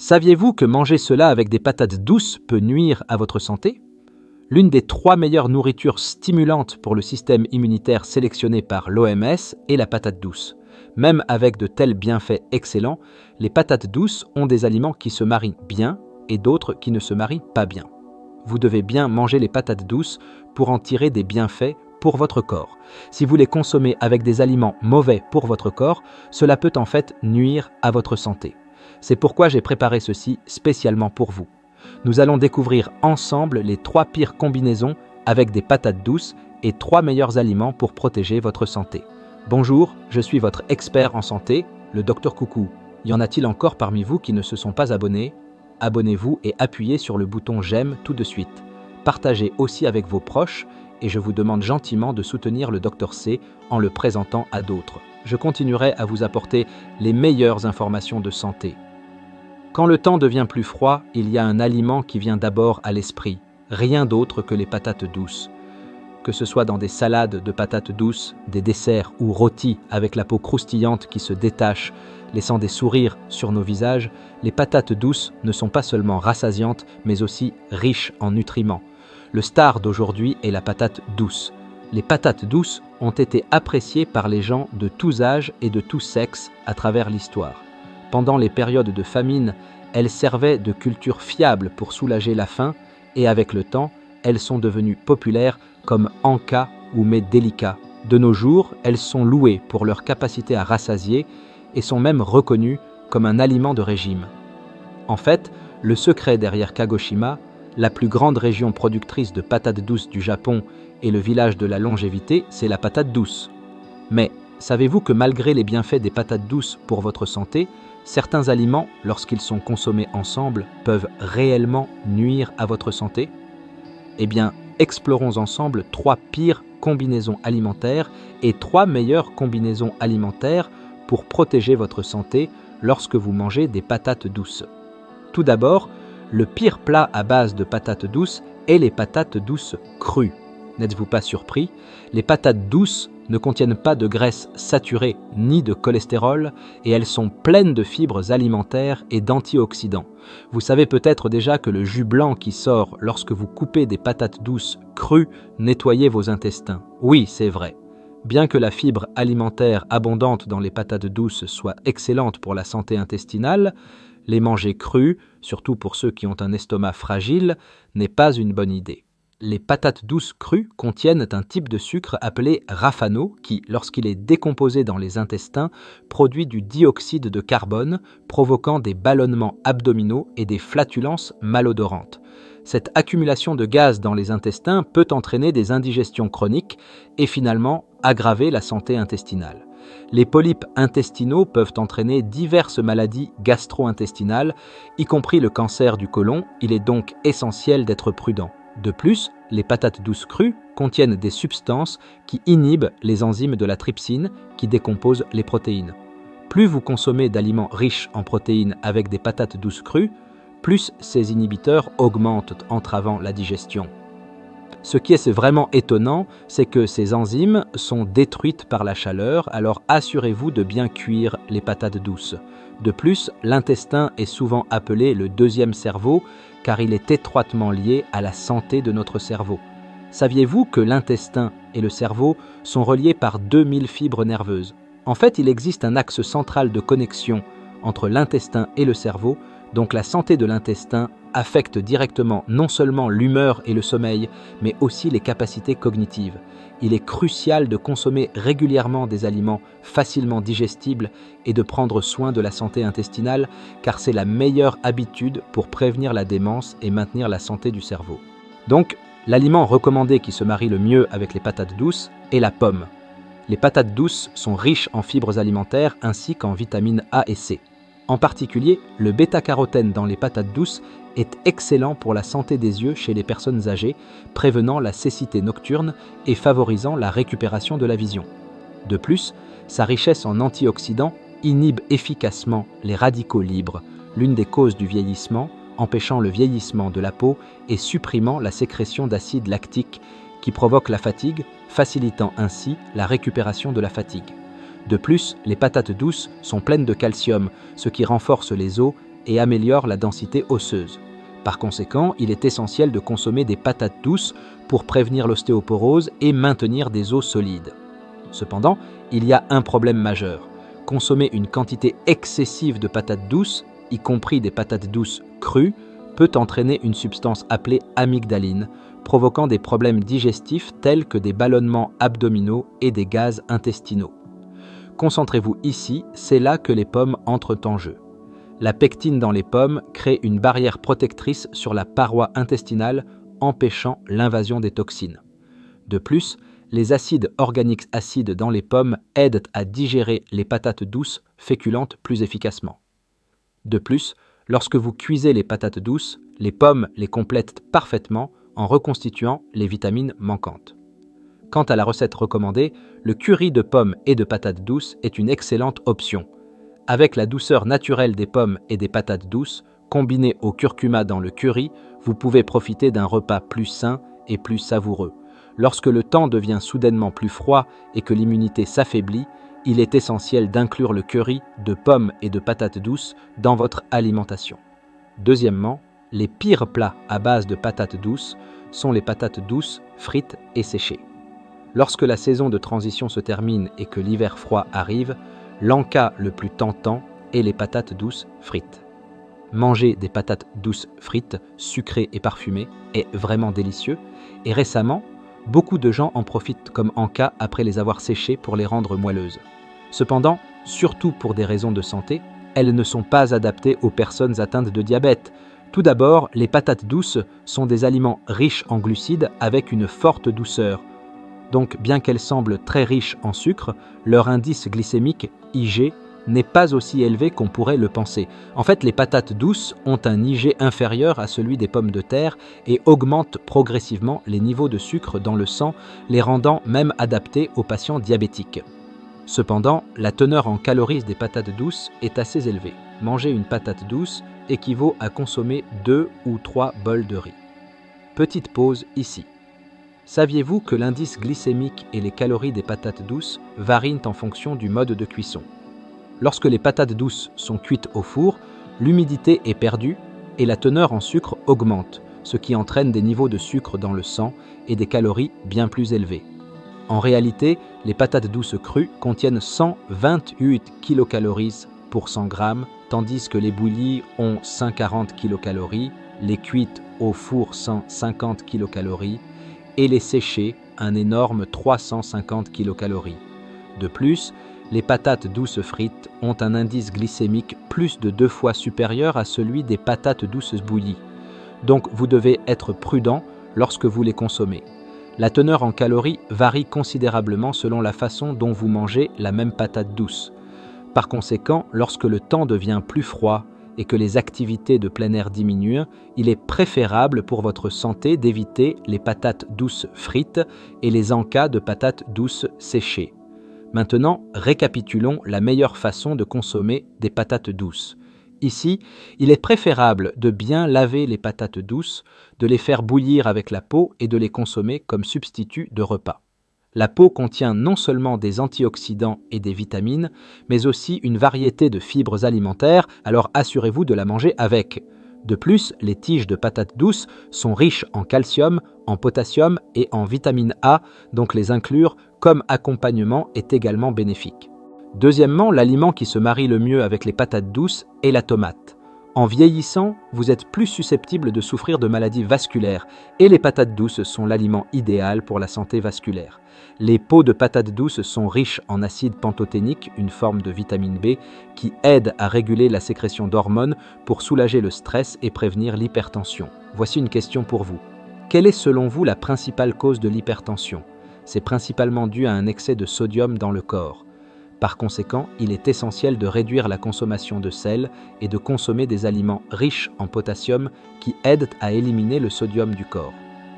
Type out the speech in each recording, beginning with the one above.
Saviez-vous que manger cela avec des patates douces peut nuire à votre santé? L'une des 3 meilleures nourritures stimulantes pour le système immunitaire sélectionnées par l'OMS est la patate douce. Même avec de tels bienfaits excellents, les patates douces ont des aliments qui se marient bien et d'autres qui ne se marient pas bien. Vous devez bien manger les patates douces pour en tirer des bienfaits pour votre corps. Si vous les consommez avec des aliments mauvais pour votre corps, cela peut en fait nuire à votre santé. C'est pourquoi j'ai préparé ceci spécialement pour vous. Nous allons découvrir ensemble les 3 pires combinaisons avec des patates douces et 3 meilleurs aliments pour protéger votre santé. Bonjour, je suis votre expert en santé, le Dr Coucou. Y en a-t-il encore parmi vous qui ne se sont pas abonnés? Abonnez-vous et appuyez sur le bouton j'aime tout de suite. Partagez aussi avec vos proches et je vous demande gentiment de soutenir le Dr C en le présentant à d'autres. Je continuerai à vous apporter les meilleures informations de santé. Quand le temps devient plus froid, il y a un aliment qui vient d'abord à l'esprit, rien d'autre que les patates douces. Que ce soit dans des salades de patates douces, des desserts ou rôtis avec la peau croustillante qui se détache, laissant des sourires sur nos visages, les patates douces ne sont pas seulement rassasiantes, mais aussi riches en nutriments. Le star d'aujourd'hui est la patate douce. Les patates douces ont été appréciées par les gens de tous âges et de tous sexes à travers l'histoire. Pendant les périodes de famine, elles servaient de culture fiable pour soulager la faim et avec le temps, elles sont devenues populaires comme encas ou mets délicats. De nos jours, elles sont louées pour leur capacité à rassasier et sont même reconnues comme un aliment de régime. En fait, le secret derrière Kagoshima, la plus grande région productrice de patates douces du Japon et le village de la longévité, c'est la patate douce. Mais savez-vous que malgré les bienfaits des patates douces pour votre santé, certains aliments, lorsqu'ils sont consommés ensemble, peuvent réellement nuire à votre santé? Eh bien, explorons ensemble 3 pires combinaisons alimentaires et 3 meilleures combinaisons alimentaires pour protéger votre santé lorsque vous mangez des patates douces. Tout d'abord, le pire plat à base de patates douces est les patates douces crues. N'êtes-vous pas surpris? Les patates douces ne contiennent pas de graisse saturée ni de cholestérol et elles sont pleines de fibres alimentaires et d'antioxydants. Vous savez peut-être déjà que le jus blanc qui sort lorsque vous coupez des patates douces crues nettoie vos intestins. Oui, c'est vrai. Bien que la fibre alimentaire abondante dans les patates douces soit excellente pour la santé intestinale, les manger crues, surtout pour ceux qui ont un estomac fragile, n'est pas une bonne idée. Les patates douces crues contiennent un type de sucre appelé rafano qui, lorsqu'il est décomposé dans les intestins, produit du dioxyde de carbone, provoquant des ballonnements abdominaux et des flatulences malodorantes. Cette accumulation de gaz dans les intestins peut entraîner des indigestions chroniques et finalement aggraver la santé intestinale. Les polypes intestinaux peuvent entraîner diverses maladies gastro-intestinales, y compris le cancer du côlon. Il est donc essentiel d'être prudent. De plus, les patates douces crues contiennent des substances qui inhibent les enzymes de la trypsine qui décomposent les protéines. Plus vous consommez d'aliments riches en protéines avec des patates douces crues, plus ces inhibiteurs augmentent, entravant la digestion. Ce qui est vraiment étonnant, c'est que ces enzymes sont détruites par la chaleur, alors assurez-vous de bien cuire les patates douces. De plus, l'intestin est souvent appelé le deuxième cerveau, car il est étroitement lié à la santé de notre cerveau. Saviez-vous que l'intestin et le cerveau sont reliés par 2000 fibres nerveuses? En fait, il existe un axe central de connexion entre l'intestin et le cerveau, donc la santé de l'intestin affecte directement non seulement l'humeur et le sommeil, mais aussi les capacités cognitives. Il est crucial de consommer régulièrement des aliments facilement digestibles et de prendre soin de la santé intestinale, car c'est la meilleure habitude pour prévenir la démence et maintenir la santé du cerveau. Donc, l'aliment recommandé qui se marie le mieux avec les patates douces est la pomme. Les patates douces sont riches en fibres alimentaires ainsi qu'en vitamines A et C. En particulier, le bêta-carotène dans les patates douces est excellent pour la santé des yeux chez les personnes âgées, prévenant la cécité nocturne et favorisant la récupération de la vision. De plus, sa richesse en antioxydants inhibe efficacement les radicaux libres, l'une des causes du vieillissement, empêchant le vieillissement de la peau et supprimant la sécrétion d'acide lactique qui provoque la fatigue, facilitant ainsi la récupération de la fatigue. De plus, les patates douces sont pleines de calcium, ce qui renforce les os et améliorent la densité osseuse. Par conséquent, il est essentiel de consommer des patates douces pour prévenir l'ostéoporose et maintenir des os solides. Cependant, il y a un problème majeur. Consommer une quantité excessive de patates douces, y compris des patates douces crues, peut entraîner une substance appelée amygdaline, provoquant des problèmes digestifs tels que des ballonnements abdominaux et des gaz intestinaux. Concentrez-vous ici, c'est là que les pommes entrent en jeu. La pectine dans les pommes crée une barrière protectrice sur la paroi intestinale, empêchant l'invasion des toxines. De plus, les acides organiques acides dans les pommes aident à digérer les patates douces féculentes plus efficacement. De plus, lorsque vous cuisez les patates douces, les pommes les complètent parfaitement en reconstituant les vitamines manquantes. Quant à la recette recommandée, le curry de pommes et de patates douces est une excellente option. Avec la douceur naturelle des pommes et des patates douces, combinée au curcuma dans le curry, vous pouvez profiter d'un repas plus sain et plus savoureux. Lorsque le temps devient soudainement plus froid et que l'immunité s'affaiblit, il est essentiel d'inclure le curry de pommes et de patates douces dans votre alimentation. Deuxièmement, les pires plats à base de patates douces sont les patates douces, frites et séchées. Lorsque la saison de transition se termine et que l'hiver froid arrive, l'encas le plus tentant est les patates douces frites. Manger des patates douces frites, sucrées et parfumées, est vraiment délicieux, et récemment, beaucoup de gens en profitent comme encas après les avoir séchées pour les rendre moelleuses. Cependant, surtout pour des raisons de santé, elles ne sont pas adaptées aux personnes atteintes de diabète. Tout d'abord, les patates douces sont des aliments riches en glucides avec une forte douceur. Donc, bien qu'elles semblent très riches en sucre, leur indice glycémique, IG, n'est pas aussi élevé qu'on pourrait le penser. En fait, les patates douces ont un IG inférieur à celui des pommes de terre et augmentent progressivement les niveaux de sucre dans le sang, les rendant même adaptés aux patients diabétiques. Cependant, la teneur en calories des patates douces est assez élevée. Manger une patate douce équivaut à consommer 2 ou 3 bols de riz. Petite pause ici. Saviez-vous que l'indice glycémique et les calories des patates douces varient en fonction du mode de cuisson? Lorsque les patates douces sont cuites au four, l'humidité est perdue et la teneur en sucre augmente, ce qui entraîne des niveaux de sucre dans le sang et des calories bien plus élevées. En réalité, les patates douces crues contiennent 128 kilocalories pour 100 grammes, tandis que les bouillies ont 140 kilocalories, les cuites au four 150 kilocalories et les séchées un énorme 350 kilocalories. De plus, les patates douces frites ont un indice glycémique plus de 2 fois supérieur à celui des patates douces bouillies. Donc vous devez être prudent lorsque vous les consommez. La teneur en calories varie considérablement selon la façon dont vous mangez la même patate douce. Par conséquent, lorsque le temps devient plus froid et que les activités de plein air diminuent, il est préférable pour votre santé d'éviter les patates douces frites et les encas de patates douces séchées. Maintenant, récapitulons la meilleure façon de consommer des patates douces. Ici, il est préférable de bien laver les patates douces, de les faire bouillir avec la peau et de les consommer comme substitut de repas. La peau contient non seulement des antioxydants et des vitamines, mais aussi une variété de fibres alimentaires, alors assurez-vous de la manger avec. De plus, les tiges de patates douces sont riches en calcium, en potassium et en vitamine A, donc les inclure comme accompagnement est également bénéfique. Deuxièmement, l'aliment qui se marie le mieux avec les patates douces est la tomate. En vieillissant, vous êtes plus susceptible de souffrir de maladies vasculaires et les patates douces sont l'aliment idéal pour la santé vasculaire. Les peaux de patates douces sont riches en acide pantothénique, une forme de vitamine B, qui aide à réguler la sécrétion d'hormones pour soulager le stress et prévenir l'hypertension. Voici une question pour vous. Quelle est selon vous la principale cause de l'hypertension? C'est principalement dû à un excès de sodium dans le corps. Par conséquent, il est essentiel de réduire la consommation de sel et de consommer des aliments riches en potassium qui aident à éliminer le sodium du corps.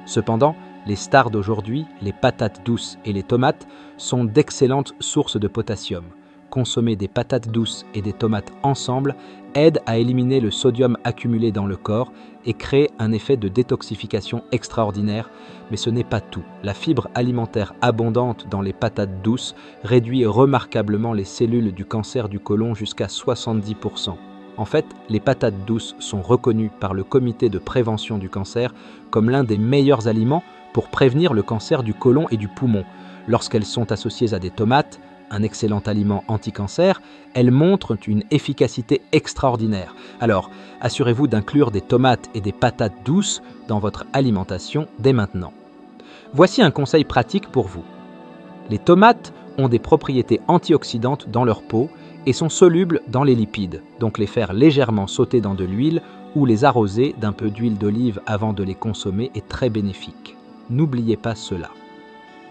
Cependant, les stars d'aujourd'hui, les patates douces et les tomates, sont d'excellentes sources de potassium. Consommer des patates douces et des tomates ensemble aide à éliminer le sodium accumulé dans le corps et crée un effet de détoxification extraordinaire. Mais ce n'est pas tout. La fibre alimentaire abondante dans les patates douces réduit remarquablement les cellules du cancer du côlon jusqu'à 70%. En fait, les patates douces sont reconnues par le Comité de prévention du cancer comme l'un des meilleurs aliments pour prévenir le cancer du côlon et du poumon. Lorsqu'elles sont associées à des tomates, un excellent aliment anti-cancer, elles montrent une efficacité extraordinaire. Alors, assurez-vous d'inclure des tomates et des patates douces dans votre alimentation dès maintenant. Voici un conseil pratique pour vous. Les tomates ont des propriétés antioxydantes dans leur peau et sont solubles dans les lipides, donc les faire légèrement sauter dans de l'huile ou les arroser d'un peu d'huile d'olive avant de les consommer est très bénéfique. N'oubliez pas cela.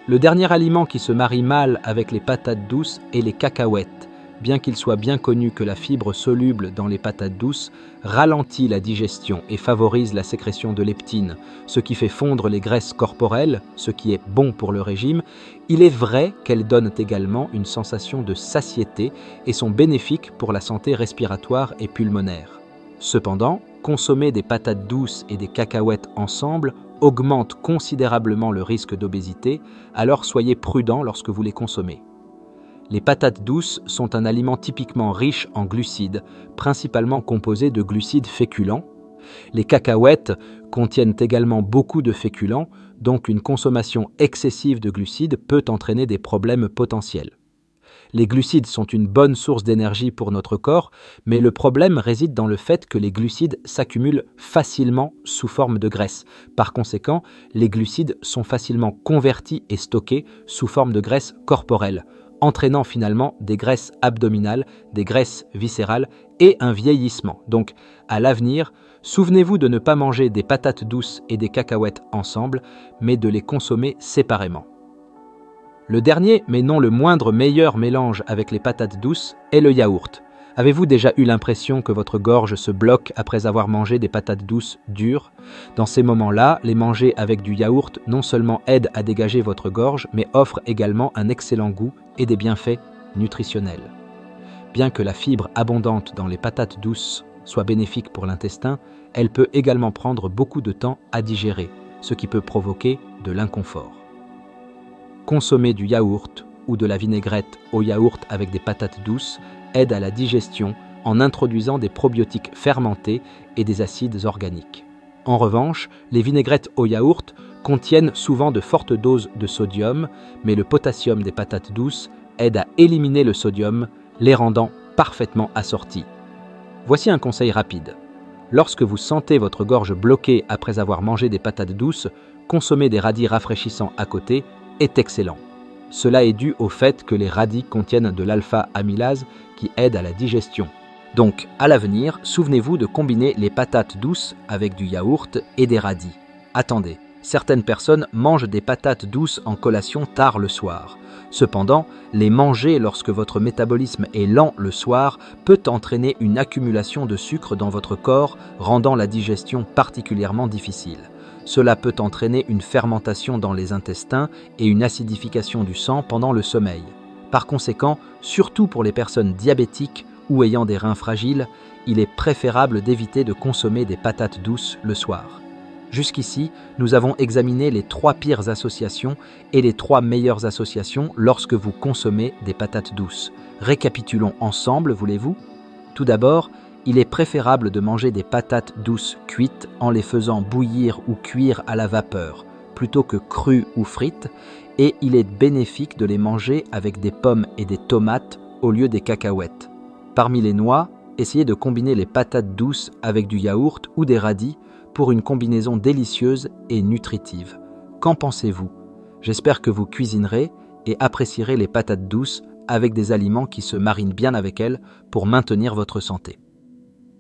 Le dernier aliment qui se marie mal avec les patates douces est les cacahuètes. Bien qu'il soit bien connu que la fibre soluble dans les patates douces ralentit la digestion et favorise la sécrétion de leptine, ce qui fait fondre les graisses corporelles, ce qui est bon pour le régime, il est vrai qu'elles donnent également une sensation de satiété et sont bénéfiques pour la santé respiratoire et pulmonaire. Cependant, consommer des patates douces et des cacahuètes ensemble augmente considérablement le risque d'obésité, alors soyez prudent lorsque vous les consommez. Les patates douces sont un aliment typiquement riche en glucides, principalement composé de glucides féculents. Les cacahuètes contiennent également beaucoup de féculents, donc une consommation excessive de glucides peut entraîner des problèmes potentiels. Les glucides sont une bonne source d'énergie pour notre corps, mais le problème réside dans le fait que les glucides s'accumulent facilement sous forme de graisse. Par conséquent, les glucides sont facilement convertis et stockés sous forme de graisse corporelle, entraînant finalement des graisses abdominales, des graisses viscérales et un vieillissement. Donc, à l'avenir, souvenez-vous de ne pas manger des patates douces et des cacahuètes ensemble, mais de les consommer séparément. Le dernier, mais non le moindre meilleur mélange avec les patates douces est le yaourt. Avez-vous déjà eu l'impression que votre gorge se bloque après avoir mangé des patates douces dures? Dans ces moments-là, les manger avec du yaourt non seulement aide à dégager votre gorge, mais offre également un excellent goût et des bienfaits nutritionnels. Bien que la fibre abondante dans les patates douces soit bénéfique pour l'intestin, elle peut également prendre beaucoup de temps à digérer, ce qui peut provoquer de l'inconfort. Consommer du yaourt ou de la vinaigrette au yaourt avec des patates douces aide à la digestion en introduisant des probiotiques fermentés et des acides organiques. En revanche, les vinaigrettes au yaourt contiennent souvent de fortes doses de sodium, mais le potassium des patates douces aide à éliminer le sodium, les rendant parfaitement assortis. Voici un conseil rapide. Lorsque vous sentez votre gorge bloquée après avoir mangé des patates douces, consommer des radis rafraîchissants à côté est excellent. Cela est dû au fait que les radis contiennent de l'alpha-amylase qui aide à la digestion. Donc, à l'avenir, souvenez-vous de combiner les patates douces avec du yaourt et des radis. Attendez, certaines personnes mangent des patates douces en collation tard le soir. Cependant, les manger lorsque votre métabolisme est lent le soir peut entraîner une accumulation de sucre dans votre corps, rendant la digestion particulièrement difficile. Cela peut entraîner une fermentation dans les intestins et une acidification du sang pendant le sommeil. Par conséquent, surtout pour les personnes diabétiques ou ayant des reins fragiles, il est préférable d'éviter de consommer des patates douces le soir. Jusqu'ici, nous avons examiné les 3 pires associations et les 3 meilleures associations lorsque vous consommez des patates douces. Récapitulons ensemble, voulez-vous? Tout d'abord, il est préférable de manger des patates douces cuites en les faisant bouillir ou cuire à la vapeur, plutôt que crues ou frites, et il est bénéfique de les manger avec des pommes et des tomates au lieu des cacahuètes. Parmi les noix, essayez de combiner les patates douces avec du yaourt ou des radis pour une combinaison délicieuse et nutritive. Qu'en pensez-vous? J'espère que vous cuisinerez et apprécierez les patates douces avec des aliments qui se marinent bien avec elles pour maintenir votre santé.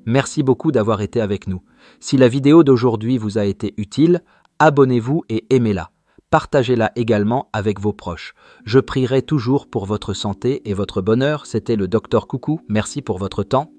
Merci beaucoup d'avoir été avec nous. Si la vidéo d'aujourd'hui vous a été utile, abonnez-vous et aimez-la. Partagez-la également avec vos proches. Je prierai toujours pour votre santé et votre bonheur. C'était le Dr Coucou. Merci pour votre temps.